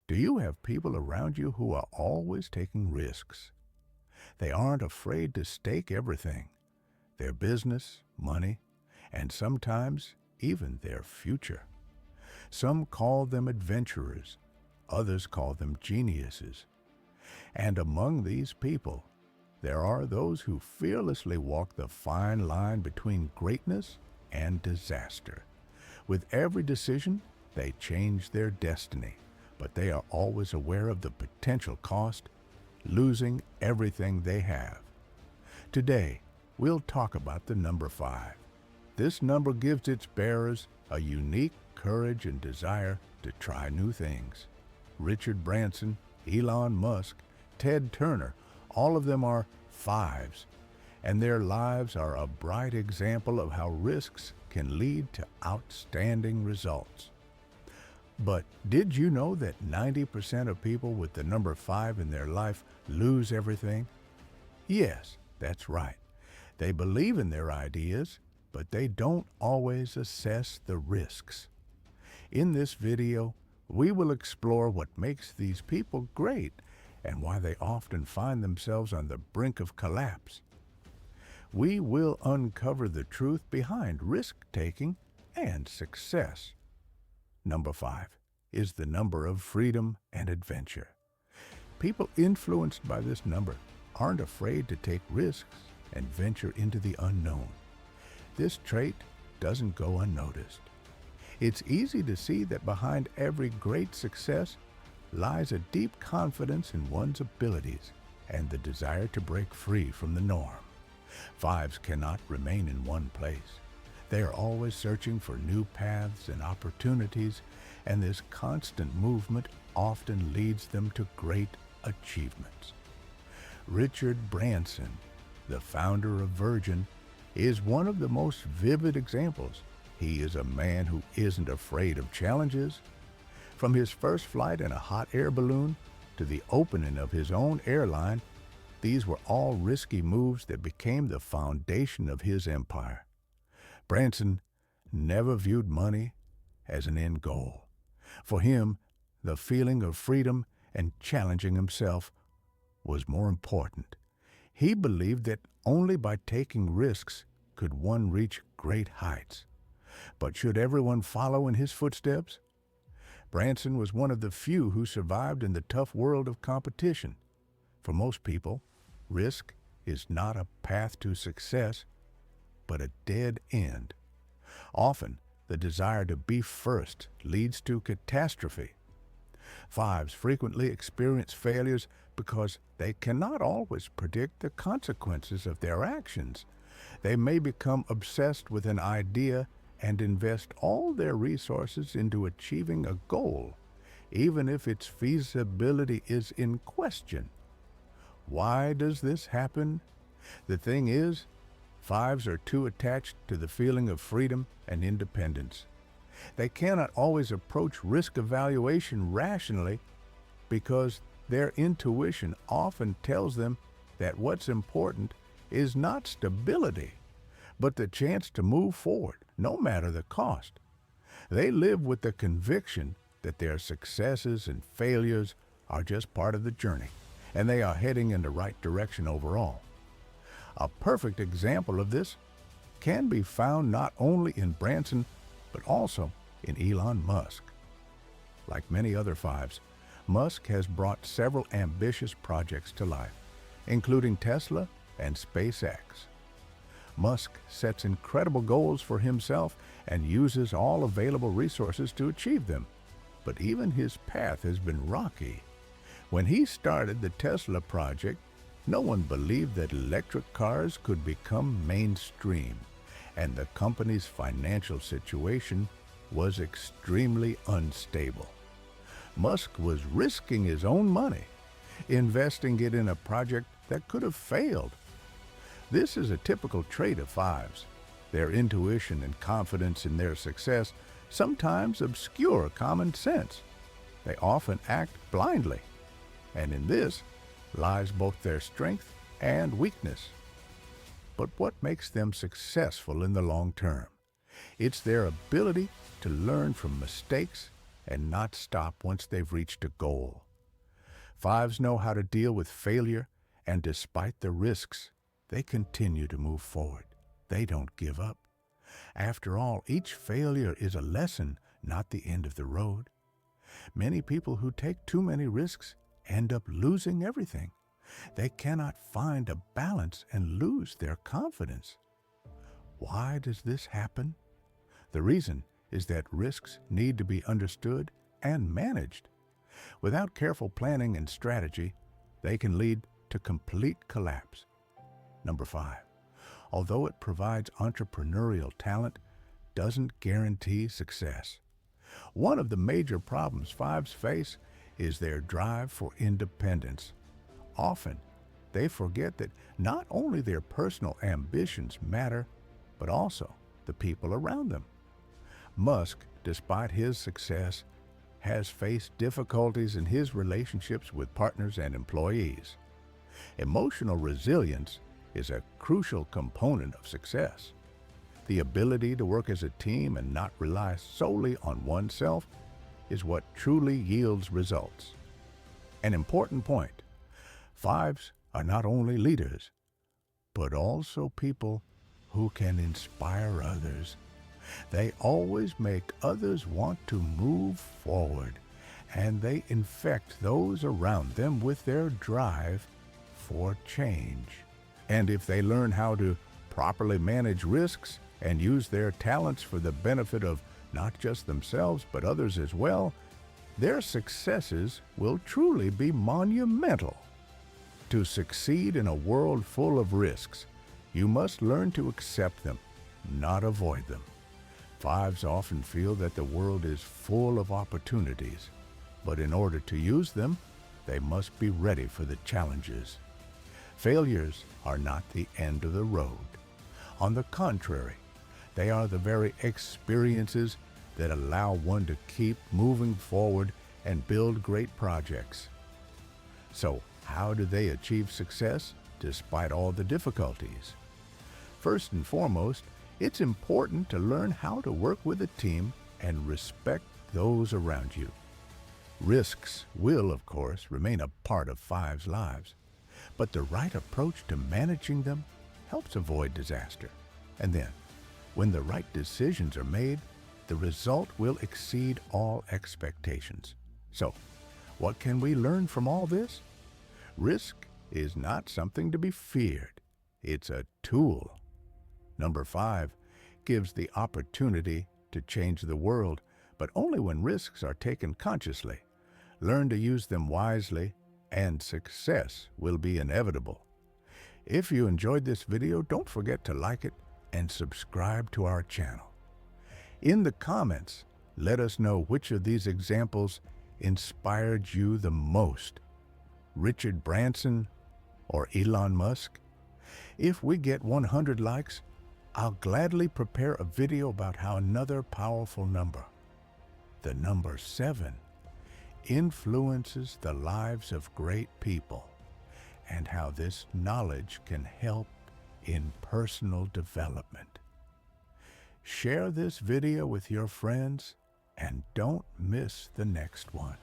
Do you have people around you who are always taking risks? They aren't afraid to stake everything, their business, money, and sometimes even their future. Some call them adventurers, others call them geniuses. And among these people, there are those who fearlessly walk the fine line between greatness and disaster. With every decision, they change their destiny, but they are always aware of the potential cost, losing everything they have. Today, we'll talk about the number 5. This number gives its bearers a unique courage and desire to try new things. Richard Branson, Elon Musk, Ted Turner, all of them are 5s, and their lives are a bright example of how risks can lead to outstanding results. But did you know that 90% of people with the number 5 in their life lose everything? Yes, that's right. They believe in their ideas, but they don't always assess the risks. In this video, we will explore what makes these people great and why they often find themselves on the brink of collapse. We will uncover the truth behind risk-taking and success. Number 5 is the number of freedom and adventure. People influenced by this number aren't afraid to take risks and venture into the unknown. This trait doesn't go unnoticed. It's easy to see that behind every great success lies a deep confidence in one's abilities and the desire to break free from the norm. 5s cannot remain in one place. They are always searching for new paths and opportunities, and this constant movement often leads them to great achievements. Richard Branson, the founder of Virgin, is one of the most vivid examples. He is a man who isn't afraid of challenges. From his first flight in a hot air balloon to the opening of his own airline, these were all risky moves that became the foundation of his empire. Branson never viewed money as an end goal. For him, the feeling of freedom and challenging himself was more important. He believed that only by taking risks could one reach great heights. But should everyone follow in his footsteps? Branson was one of the few who survived in the tough world of competition. For most people, risk is not a path to success, but a dead end. Often, the desire to be first leads to catastrophe. 5s frequently experience failures because they cannot always predict the consequences of their actions. They may become obsessed with an idea and invest all their resources into achieving a goal, even if its feasibility is in question. Why does this happen? The thing is, 5s are too attached to the feeling of freedom and independence. They cannot always approach risk evaluation rationally because their intuition often tells them that what's important is not stability, but the chance to move forward, no matter the cost. They live with the conviction that their successes and failures are just part of the journey, and they are heading in the right direction overall. A perfect example of this can be found not only in Branson, but also in Elon Musk. Like many other 5s, Musk has brought several ambitious projects to life, including Tesla and SpaceX. Musk sets incredible goals for himself and uses all available resources to achieve them. But even his path has been rocky. When he started the Tesla project, no one believed that electric cars could become mainstream, and the company's financial situation was extremely unstable. Musk was risking his own money, investing it in a project that could have failed. This is a typical trait of 5s. Their intuition and confidence in their success sometimes obscure common sense. They often act blindly, and in this lies both their strength and weakness. But what makes them successful in the long term? It's their ability to learn from mistakes and not stop once they've reached a goal. Fives know how to deal with failure, and despite the risks, they continue to move forward. They don't give up. After all, each failure is a lesson, not the end of the road. Many people who take too many risks end up losing everything. They cannot find a balance and lose their confidence. Why does this happen? The reason is that risks need to be understood and managed. Without careful planning and strategy, they can lead to complete collapse. Number 5. Although it provides entrepreneurial talent, doesn't guarantee success. One of the major problems fives face is their drive for independence. Often, they forget that not only their personal ambitions matter, but also the people around them. Musk, despite his success, has faced difficulties in his relationships with partners and employees. Emotional resilience is a crucial component of success. The ability to work as a team and not rely solely on oneself is what truly yields results. An important point: fives are not only leaders, but also people who can inspire others. They always make others want to move forward, and they infect those around them with their drive for change. And if they learn how to properly manage risks and use their talents for the benefit of not just themselves but others as well, their successes will truly be monumental. To succeed in a world full of risks, you must learn to accept them, not avoid them. Fives often feel that the world is full of opportunities, but in order to use them, they must be ready for the challenges. Failures are not the end of the road. On the contrary, they are the very experiences that allow one to keep moving forward and build great projects. So, how do they achieve success despite all the difficulties? First and foremost, it's important to learn how to work with a team and respect those around you. Risks will, of course, remain a part of fives' lives, but the right approach to managing them helps avoid disaster. And then, when the right decisions are made, the result will exceed all expectations. So, what can we learn from all this? Risk is not something to be feared. It's a tool. Number 5 gives the opportunity to change the world, but only when risks are taken consciously. Learn to use them wisely, and success will be inevitable. If you enjoyed this video, don't forget to like it and subscribe to our channel. In the comments, let us know which of these examples inspired you the most: Richard Branson or Elon Musk? If we get 100 likes, I'll gladly prepare a video about how another powerful number, the number 7, influences the lives of great people, and how this knowledge can help in personal development. Share this video with your friends and don't miss the next one.